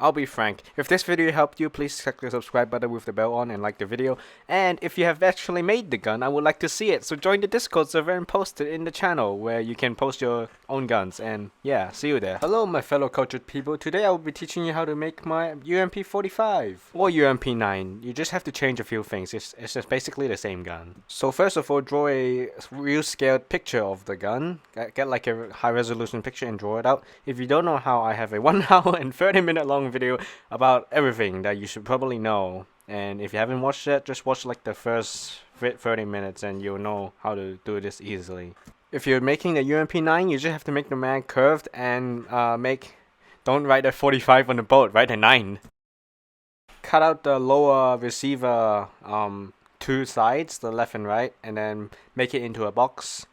I'll be frank. If this video helped you, please click the subscribe button with the bell on and like the video. And if you have actually made the gun, I would like to see it. So join the Discord server and post it in the channel where you can post your own guns. And yeah, see you there. Hello my fellow cultured people. Today I will be teaching you how to make my UMP 45 or UMP 9. You just have to change a few things. It's just basically the same gun. So first of all, draw a real scaled picture of the gun. Get like a high resolution picture and draw it out. If you don't know how, I have a 1 hour and 30-minute long video about everything that you should probably know. And if you haven't watched it, just watch like the first 30 minutes and you'll know how to do this easily. If you're making the UMP9, you just have to make the mag curved and don't write a 45 on the bolt, write a 9. Cut out the lower receiver two sides, the left and right, and then make it into a box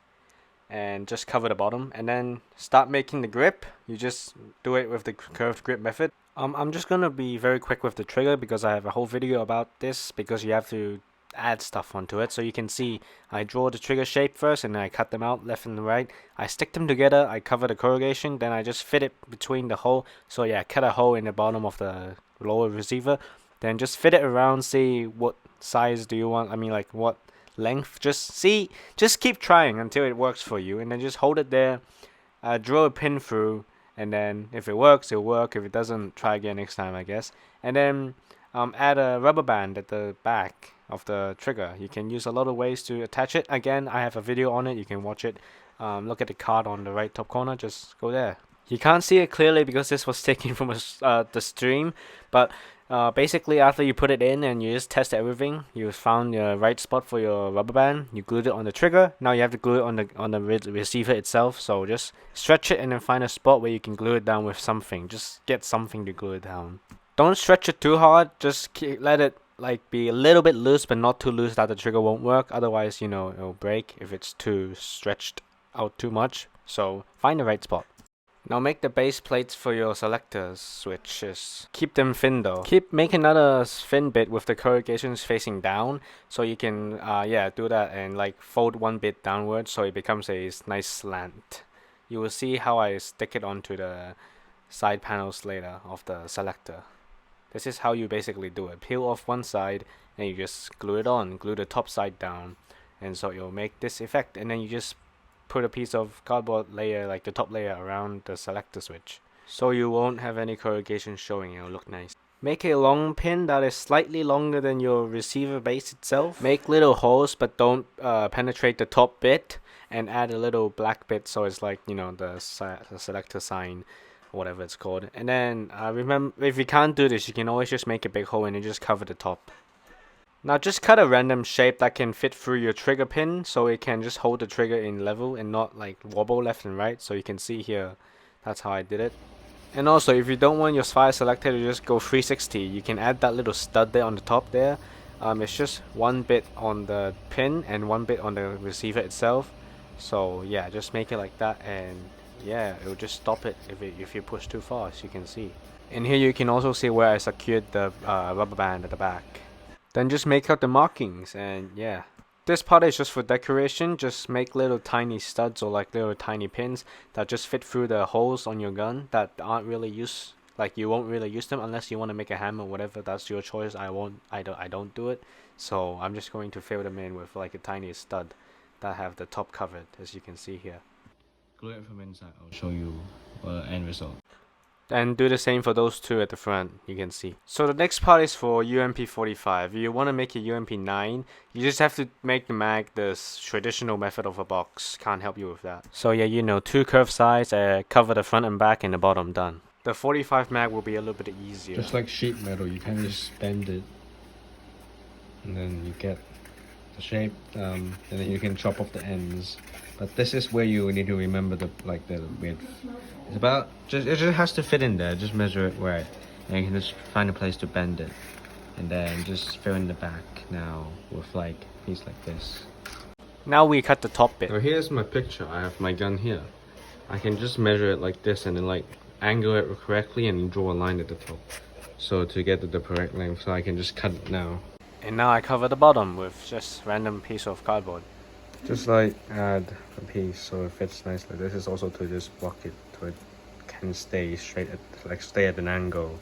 and just cover the bottom, and then start making the grip. You just do it with the curved grip method. I'm just gonna be very quick with the trigger because I have a whole video about this, because you have to add stuff onto it. So you can see I draw the trigger shape first and then I cut them out left and right. I stick them together, I cover the corrugation, then I just fit it between the hole. So yeah, cut a hole in the bottom of the lower receiver, then just fit it around, see what size do you want, I mean like what length. Just keep trying until it works for you, and then just hold it there, draw a pin through, and then if it works, it'll work. If it doesn't, try again next time, I guess. And then add a rubber band at the back of the trigger. You can use a lot of ways to attach it. Again, I have a video on it, you can watch it. Look at the card on the right top corner, just go there. You can't see it clearly because this was taken from the stream, but basically after you put it in and you just test everything, you found your right spot for your rubber band, you glued it on the trigger. Now you have to glue it on the receiver itself, so just stretch it and then find a spot where you can glue it down with something. Just get something to glue it down. Don't stretch it too hard, just let it like be a little bit loose but not too loose that the trigger won't work. Otherwise, you know, it'll break if it's too stretched out too much. So find the right spot. Now make the base plates for your selectors switches. Keep them thin though. Make another thin bit with the corrugations facing down, so you can do that and like fold one bit downwards so it becomes a nice slant. You will see how I stick it onto the side panels later of the selector. This is how you basically do it. Peel off one side and you just glue it on. Glue the top side down, and so you'll make this effect, and then you just put a piece of cardboard layer, like the top layer, around the selector switch, so you won't have any corrugation showing. It'll look nice. Make a long pin that is slightly longer than your receiver base itself. Make little holes but don't penetrate the top bit, and add a little black bit so it's like, you know, the selector sign, whatever it's called. And then remember, if you can't do this, you can always just make a big hole and you just cover the top. Now just cut a random shape that can fit through your trigger pin, so it can just hold the trigger in level and not like wobble left and right. So you can see here, that's how I did it. And also, if you don't want your fire selector to just go 360, you can add that little stud there on the top there. It's just one bit on the pin and one bit on the receiver itself. So yeah, just make it like that, and yeah, it will just stop it if you push too far, as you can see. And here you can also see where I secured the rubber band at the back. Then just make out the markings, and yeah. This part is just for decoration. Just make little tiny studs or like little tiny pins that just fit through the holes on your gun that aren't really used. Like you won't really use them unless you want to make a hammer or whatever. That's your choice. I don't do it. So I'm just going to fill them in with like a tiny stud that have the top covered, as you can see here. Glue it from inside. I'll show you the end result. And do the same for those two at the front, you can see. So the next part is for UMP 45. If you want to make a UMP 9, you just have to make the mag the traditional method of a box. Can't help you with that. So yeah, you know, two curved sides, cover the front and back and the bottom, done. The 45 mag will be a little bit easier. Just like sheet metal, you can just bend it and then you get the shape, and then you can chop off the ends. But this is where you need to remember the width. It's about it just has to fit in there. Just measure it right, and you can just find a place to bend it, and then just fill in the back now with like a piece like this. Now we cut the top bit. So here's my picture. I have my gun here. I can just measure it like this and then like angle it correctly and draw a line at the top, so to get the correct length. So I can just cut it now. And now I cover the bottom with just random piece of cardboard. Just like add a piece so it fits nicely. This is also to just block it so it can stay straight at stay at an angle.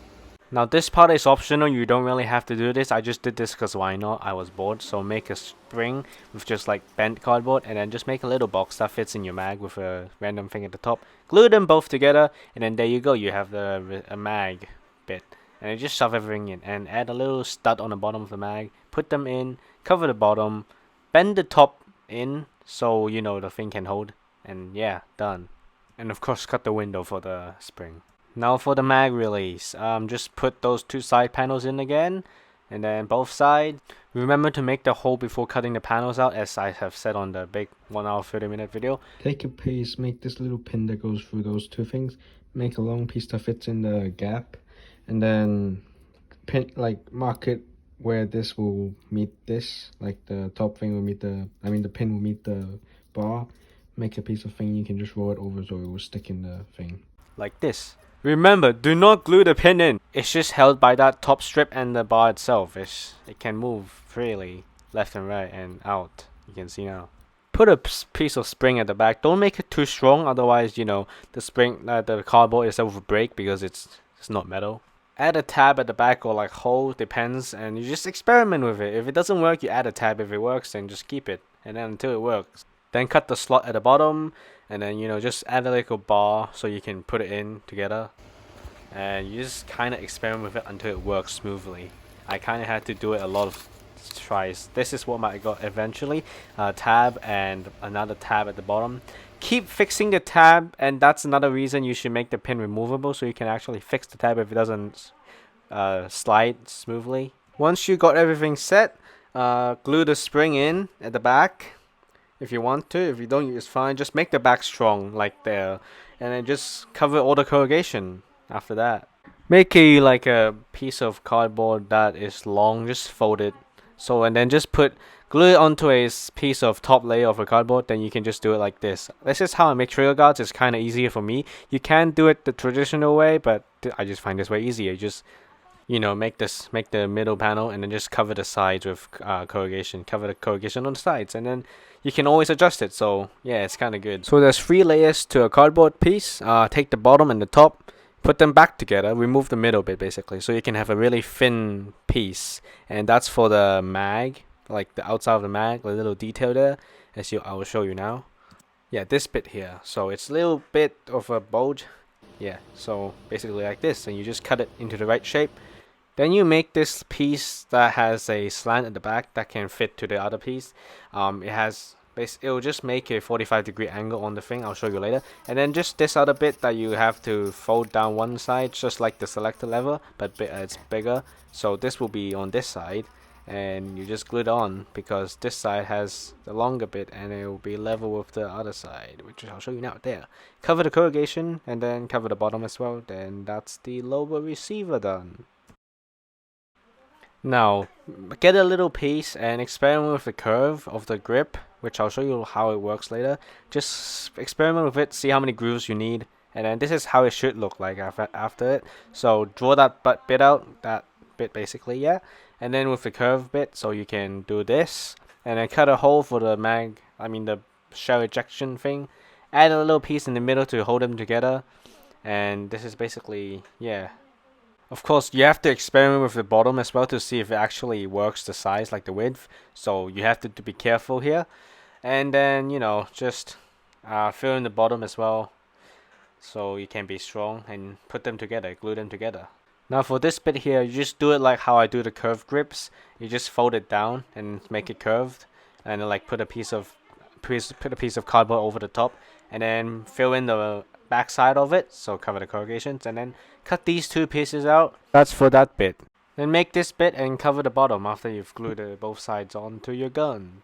Now this part is optional, you don't really have to do this. I just did this because why not? I was bored. So make a spring with just like bent cardboard, and then just make a little box that fits in your mag with a random thing at the top. Glue them both together, and then there you go, you have a mag bit. And then just shove everything in, and add a little stud on the bottom of the mag. Put them in, cover the bottom, bend the top in so you know the thing can hold, and yeah, done. And of course cut the window for the spring. Now for the mag release, just put those two side panels in again, and then both sides. Remember to make the hole before cutting the panels out, as I have said on the big 1 hour 30-minute video. Take a piece, make this little pin that goes through those two things, make a long piece that fits in the gap, and then pin, like mark it where this will meet this, like the top thing will meet the pin will meet the bar. Make a piece of thing, you can just roll it over so it will stick in the thing. Like this. Remember, do not glue the pin in. It's just held by that top strip and the bar itself. It can move freely left and right and out. You can see now. Put a piece of spring at the back. Don't make it too strong, otherwise, you know, the spring, the cardboard itself will break because it's not metal. Add a tab at the back or like hole, depends, and you just experiment with it. If it doesn't work, you add a tab. If it works, then just keep it, and then until it works. Then cut the slot at the bottom, and then, you know, just add a little bar so you can put it in together. And you just kind of experiment with it until it works smoothly. I kind of had to do it a lot of tries. This is what I got eventually. Tab and another tab at the bottom. Keep fixing the tab, and that's another reason you should make the pin removable so you can actually fix the tab if it doesn't slide smoothly. Once you got everything set, glue the spring in at the back. If you want to, if you don't, it's fine. Just make the back strong, like there, and then just cover all the corrugation after that. Make a piece of cardboard that is long, just fold it. So, and then just glue it onto a piece of top layer of a cardboard. Then you can just do it like this. This is how I make trigger guards. It's kind of easier for me. You can do it the traditional way, but I just find this way easier. Just, you know, make the middle panel, and then just cover the sides with corrugation. Cover the corrugation on the sides, and then you can always adjust it. So yeah, it's kind of good. So there's 3 layers to a cardboard piece. Take the bottom and the top, put them back together, remove the middle bit basically, so you can have a really thin piece. And that's for the mag, like the outside of the mag, a little detail there, I will show you now. Yeah, this bit here. So it's a little bit of a bulge. Yeah, so basically like this, and you just cut it into the right shape. Then you make this piece that has a slant at the back that can fit to the other piece. It'll just make a 45-degree angle on the thing. I'll show you later. And then just this other bit that you have to fold down one side, just like the selector lever, but it's bigger. So this will be on this side, and you just glue it on because this side has the longer bit, and it will be level with the other side, which I'll show you now. There. Cover the corrugation, and then cover the bottom as well. Then that's the lower receiver done. Now, get a little piece and experiment with the curve of the grip, which I'll show you how it works later. Just experiment with it, see how many grooves you need, and then this is how it should look like after it. So draw that bit out, that bit basically, yeah. And then with the curve bit, so you can do this, and then cut a hole for the the shell ejection thing. Add a little piece in the middle to hold them together, and this is basically, yeah. Of course, you have to experiment with the bottom as well to see if it actually works the size, like the width. So you have to be careful here. And then, you know, just fill in the bottom as well, so you can be strong, and put them together, glue them together. Now for this bit here, you just do it like how I do the curved grips. You just fold it down and make it curved, and then like put a piece of cardboard over the top, and then fill in the back side of it, so cover the corrugations, and then cut these 2 pieces out. That's for that bit. Then make this bit and cover the bottom after you've glued both sides onto your gun.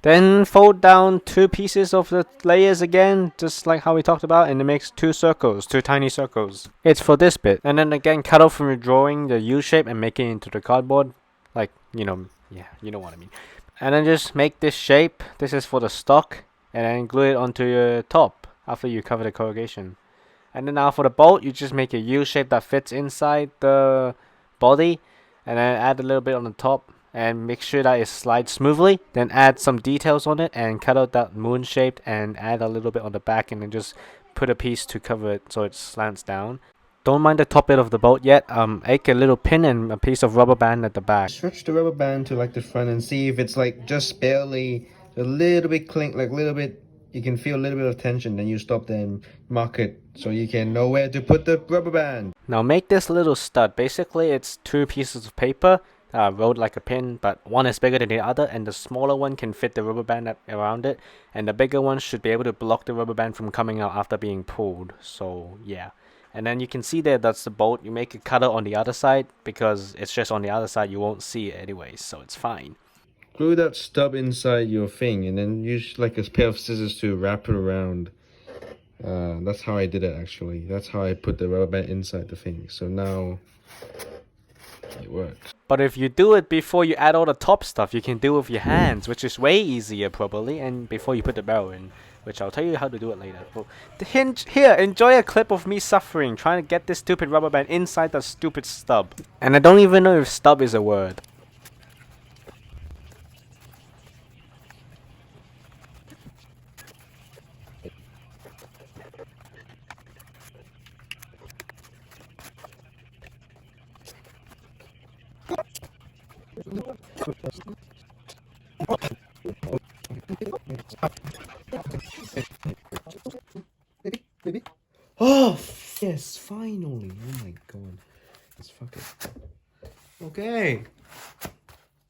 Then fold down 2 pieces of the layers again, just like how we talked about, and it makes 2 circles, 2 tiny circles. It's for this bit. And then again, cut off from your drawing the U shape and make it into the cardboard. Like, you know, yeah, you know what I mean. And then just make this shape. This is for the stock. And then glue it onto your top after you cover the corrugation. And then now for the bolt, you just make a U shape that fits inside the body, and then add a little bit on the top, and make sure that it slides smoothly. Then add some details on it and cut out that moon shape, and add a little bit on the back, and then just put a piece to cover it so it slants down. Don't mind the top bit of the bolt yet. Make a little pin and a piece of rubber band at the back. Stretch the rubber band to like the front and see if it's like just barely a little bit clink, like a little bit. You can feel a little bit of tension. Then you stop there and mark it so you can know where to put the rubber band. Now make this little stud. Basically, it's two pieces of paper rolled like a pin, but one is bigger than the other, and the smaller one can fit the rubber band around it, and the bigger one should be able to block the rubber band from coming out after being pulled. So yeah. And then you can see there, that's the bolt. You make a cutout on the other side because it's just on the other side, you won't see it anyways, so it's fine. Glue that stub inside your thing and then use like a pair of scissors to wrap it around. That's how I did it actually. That's how I put the rubber band inside the thing. So now it works. But if you do it before you add all the top stuff, you can do it with your hands, which is way easier probably, and before you put the barrel in, which I'll tell you how to do it later. But the hinge here, enjoy a clip of me suffering, trying to get this stupid rubber band inside the stupid stub. And I don't even know if stub is a word. Oh yes, finally! Oh my god, let's fuck it. Okay,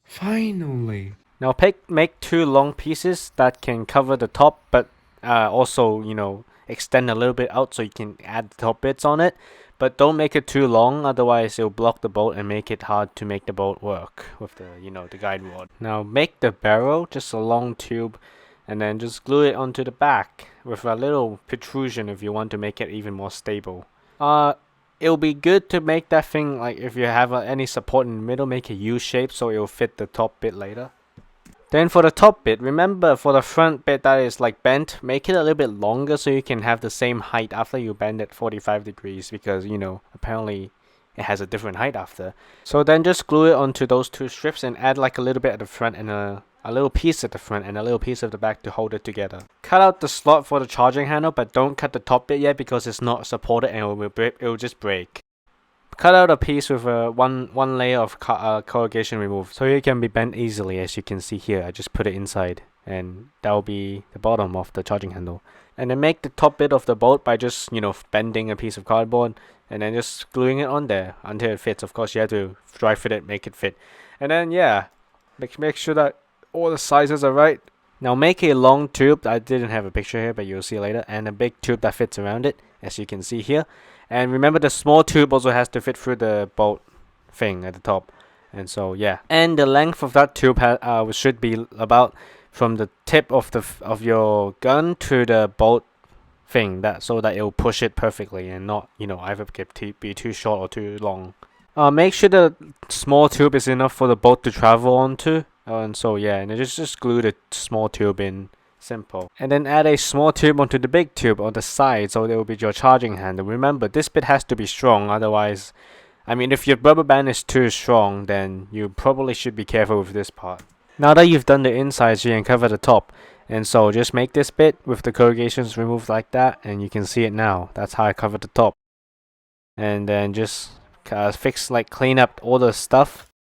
finally. Now make two long pieces that can cover the top, but also, you know, extend a little bit out so you can add the top bits on it. But don't make it too long, otherwise it'll block the bolt and make it hard to make the bolt work with the, you know, the guide rod. Now make the barrel just a long tube, and then just glue it onto the back with a little protrusion if you want to make it even more stable. It'll be good to make that thing, like if you have any support in the middle, make a U shape so it'll fit the top bit later. Then for the top bit, remember for the front bit that is like bent, make it a little bit longer so you can have the same height after you bend it 45 degrees, because, you know, apparently it has a different height after. So then just glue it onto those two strips and add like a little bit at the front and a little piece at the front and a little piece at the back to hold it together. Cut out the slot for the charging handle, but don't cut the top bit yet because it's not supported and it will just break. Cut out a piece with one layer of corrugation removed so it can be bent easily. As you can see here, I just put it inside, and that will be the bottom of the charging handle. And then make the top bit of the bolt by just, you know, bending a piece of cardboard and then just gluing it on there until it fits. Of course, you have to dry fit it, make it fit. And then yeah, make sure that all the sizes are right. Now make a long tube. I didn't have a picture here, but you'll see later, and a big tube that fits around it, as you can see here. And remember, the small tube also has to fit through the bolt thing at the top. And so yeah, and the length of that tube should be about from the tip of your gun to the bolt thing, so that it will push it perfectly and not, you know, either be too short or too long. Make sure the small tube is enough for the bolt to travel onto. And so yeah, and just glue the small tube in. Simple. And then add a small tube onto the big tube on the side, so there will be your charging handle. Remember, this bit has to be strong, otherwise, I mean, if your rubber band is too strong, then you probably should be careful with this part. Now that you've done the insides, you can cover the top. And so just make this bit with the corrugations removed like that, and you can see it now. That's how I covered the top. And then just clean up all the stuff.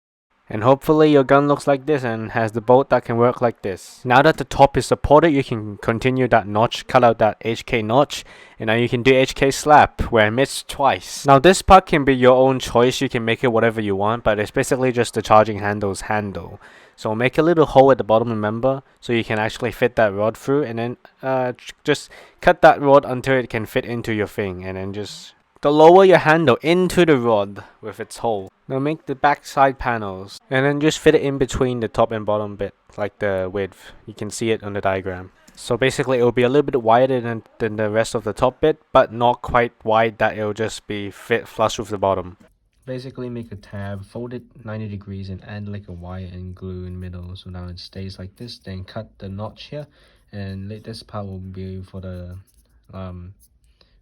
And hopefully your gun looks like this and has the bolt that can work like this. Now that the top is supported, you can continue that notch, cut out that HK notch, and now you can do HK slap, where I missed twice. Now this part can be your own choice, you can make it whatever you want, but it's basically just the charging handle's handle. So make a little hole at the bottom, remember, so you can actually fit that rod through, and then just cut that rod until it can fit into your thing, and then just lower your handle into the rod with its hole. Now make the back side panels, and then just fit it in between the top and bottom bit, like the width. You can see it on the diagram. So basically it will be a little bit wider than the rest of the top bit, but not quite wide that it will just be fit flush with the bottom. Basically make a tab, fold it 90 degrees and add like a wire and glue in the middle, so now it stays like this. Then cut the notch here, and this part will be for the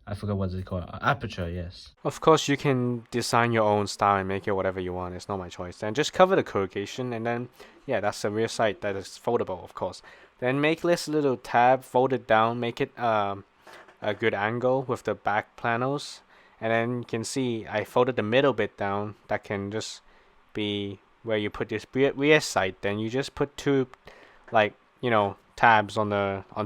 I forgot what it's called. Aperture, yes. Of course, you can design your own style and make it whatever you want. It's not my choice. Then just cover the corrugation, and then, yeah, that's the rear side that is foldable, of course. Then make this little tab, fold it down, make it a good angle with the back panels. And then you can see I folded the middle bit down. That can just be where you put this rear sight. Then you just put two, like, you know, tabs on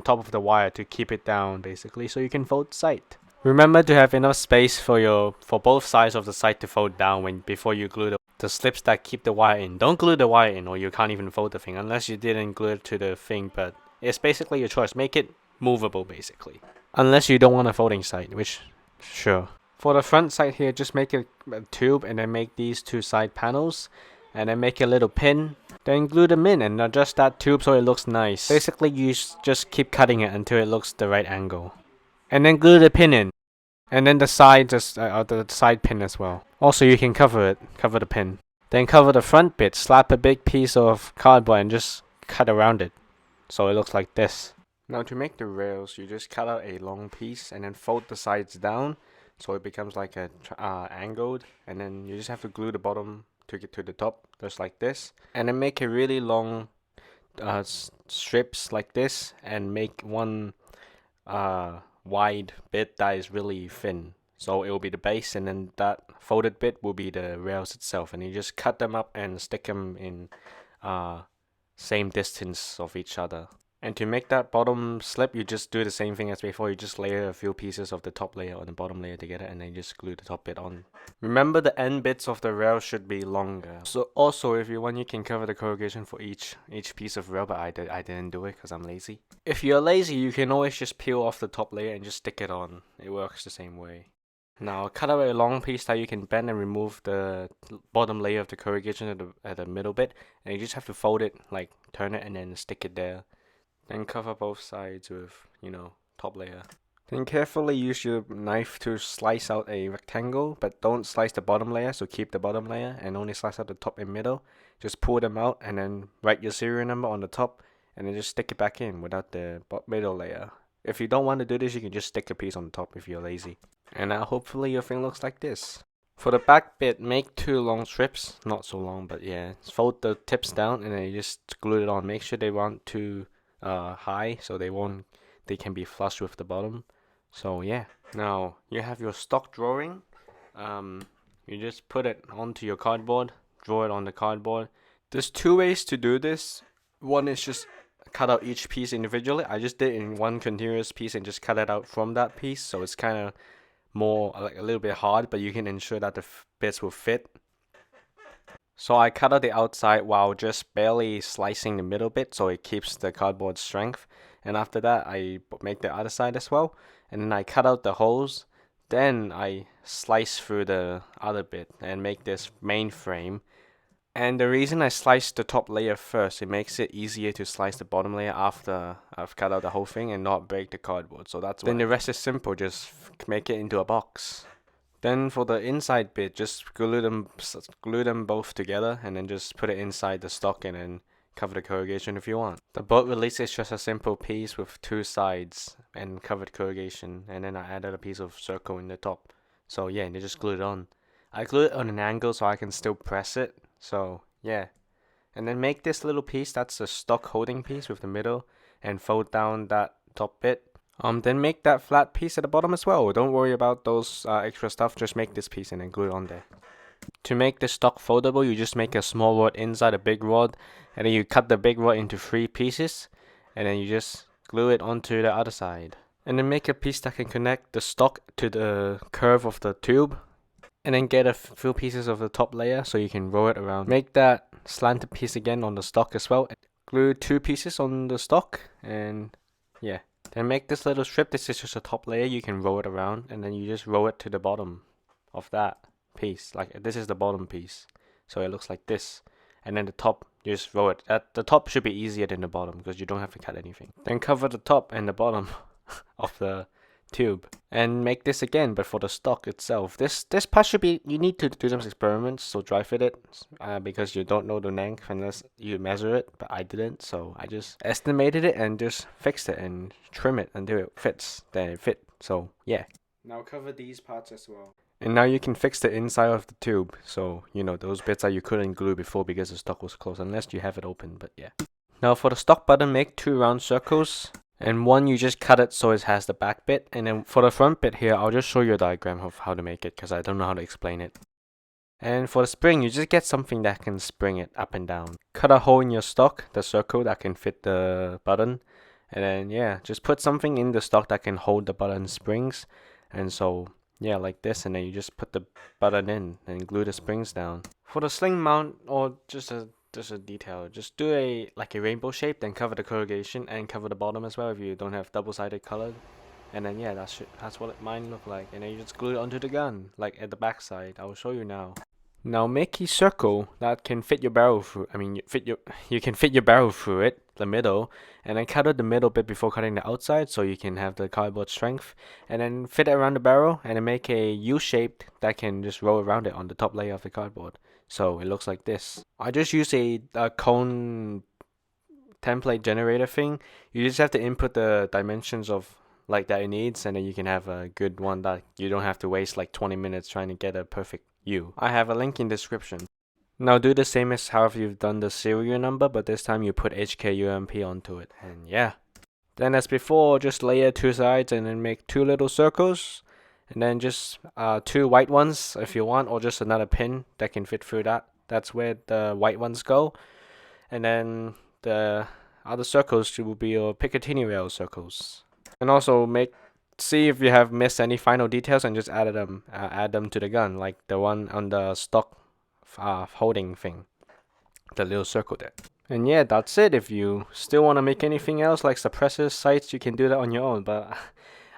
top of the wire to keep it down, basically, so you can fold sight. Remember to have enough space for both sides of the sight to fold down before you glue the slips that keep the wire in. Don't glue the wire in, or you can't even fold the thing unless you didn't glue it to the thing. But it's basically your choice. Make it movable, basically, unless you don't want a folding sight, which sure. For the front side here, just make a tube and then make these two side panels, and then make a little pin. Then glue them in and adjust that tube so it looks nice. Basically, you just keep cutting it until it looks the right angle. And then glue the pin in. And then the side, the side pin as well. Also, you can cover the pin. Then cover the front bit, slap a big piece of cardboard and just cut around it. So it looks like this. Now to make the rails, you just cut out a long piece and then fold the sides down. So it becomes like a angled. And then you just have to glue the bottom to get to the top, just like this. And then make a really long strips like this. And make one wide bit that is really thin, so it will be the base, and then that folded bit will be the rails itself, and you just cut them up and stick them in same distance of each other. And to make that bottom slip, you just do the same thing as before. You just layer a few pieces of the top layer and the bottom layer together, and then just glue the top bit on. Remember, the end bits of the rail should be longer. So also, if you want, you can cover the corrugation for each piece of rail, but I didn't do it because I'm lazy. If you're lazy, you can always just peel off the top layer and just stick it on. It works the same way. Now cut out a long piece that you can bend and remove the bottom layer of the corrugation at the middle bit, and you just have to fold it, like turn it and then stick it there. Then cover both sides with, you know, top layer. Then carefully use your knife to slice out a rectangle, but don't slice the bottom layer, so keep the bottom layer and only slice out the top and middle. Just pull them out and then write your serial number on the top and then just stick it back in without the middle layer. If you don't want to do this, you can just stick a piece on the top if you're lazy. And now hopefully your thing looks like this. For the back bit, make two long strips, not so long, but yeah, fold the tips down and then you just glue it on. Make sure they aren't too high, so they can be flush with the bottom. So yeah, now you have your stock drawing. You just put it onto your cardboard, draw it on the cardboard. There's two ways to do this. One is just cut out each piece individually. I just did it in one continuous piece and just cut it out from that piece, so it's kind of more like a little bit hard, but you can ensure that the bits will fit. So I cut out the outside while just barely slicing the middle bit, so it keeps the cardboard strength. And after that, I make the other side as well. And then I cut out the holes. Then I slice through the other bit and make this main frame. And the reason I sliced the top layer first, it makes it easier to slice the bottom layer after I've cut out the whole thing and not break the cardboard. So that's why. Then the rest is simple, just make it into a box. Then for the inside bit, just glue them both together and then just put it inside the stock and then cover the corrugation if you want. The bolt release is just a simple piece with two sides and covered corrugation, and then I added a piece of circle in the top. So yeah, they just glue it on. I glue it on an angle so I can still press it. So yeah, and then make this little piece that's a stock holding piece with the middle and fold down that top bit. Then make that flat piece at the bottom as well. Don't worry about those extra stuff, just make this piece and then glue it on there. To make the stock foldable, you just make a small rod inside a big rod, and then you cut the big rod into 3 pieces, and then you just glue it onto the other side. And then make a piece that can connect the stock to the curve of the tube, and then get a few pieces of the top layer so you can roll it around. Make that slanted piece again on the stock as well. Glue 2 pieces on the stock, and yeah. Then make this little strip. This is just a top layer. You can roll it around, and then you just roll it to the bottom of that piece. Like this is the bottom piece, so it looks like this. And then the top, you just roll it. The top should be easier than the bottom because you don't have to cut anything. Then cover the top and the bottom of the tube, and make this again, but for the stock itself. This part should be, you need to do some experiments, so dry fit it because you don't know the length unless you measure it, but I didn't, so I just estimated it and just fixed it and trim it until it fits. Then it fit. So yeah, now cover these parts as well. And now you can fix the inside of the tube, so you know those bits that you couldn't glue before because the stock was closed, unless you have it open. But yeah, now for the stock button, make 2 round circles And one, you just cut it so it has the back bit, and then for the front bit here, I'll just show you a diagram of how to make it, because I don't know how to explain it. And for the spring, you just get something that can spring it up and down. Cut a hole in your stock, the circle that can fit the button, and then yeah, just put something in the stock that can hold the button springs, and so yeah, like this, and then you just put the button in and glue the springs down. For the sling mount, or just a detail, just do a rainbow shape, then cover the corrugation and cover the bottom as well if you don't have double-sided colored. And then yeah, that's what mine look like, and then you just glue it onto the gun, like at the back side. I will show you now. Now make a circle that can fit your barrel through. You can fit your barrel through it, the middle, and then cut out the middle bit before cutting the outside, so you can have the cardboard strength. And then fit it around the barrel, and then make a U shape that can just roll around it on the top layer of the cardboard, so it looks like this. I just use a cone template generator thing. You just have to input the dimensions of that it needs, and then you can have a good one that you don't have to waste like 20 minutes trying to get a perfect U. I have a link in description. Now do the same as how you've done the serial number, but this time you put HK UMP onto it, and yeah. Then as before, just layer two sides and then make two little circles, and then just two white ones if you want, or just another pin that can fit through that. That's where the white ones go. And then the other circles will be your Picatinny rail circles. And also see if you have missed any final details and just add them to the gun, like the one on the stock holding thing, the little circle there. And yeah, that's it. If you still want to make anything else like suppressors, sights, you can do that on your own, but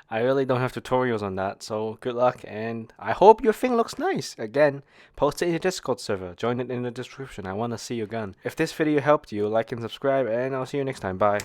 I really don't have tutorials on that, so good luck, and I hope your thing looks nice. Again, post it in the Discord server, join it in the description. I want to see your gun. If this video helped you, like and subscribe, and I'll see you next time. Bye.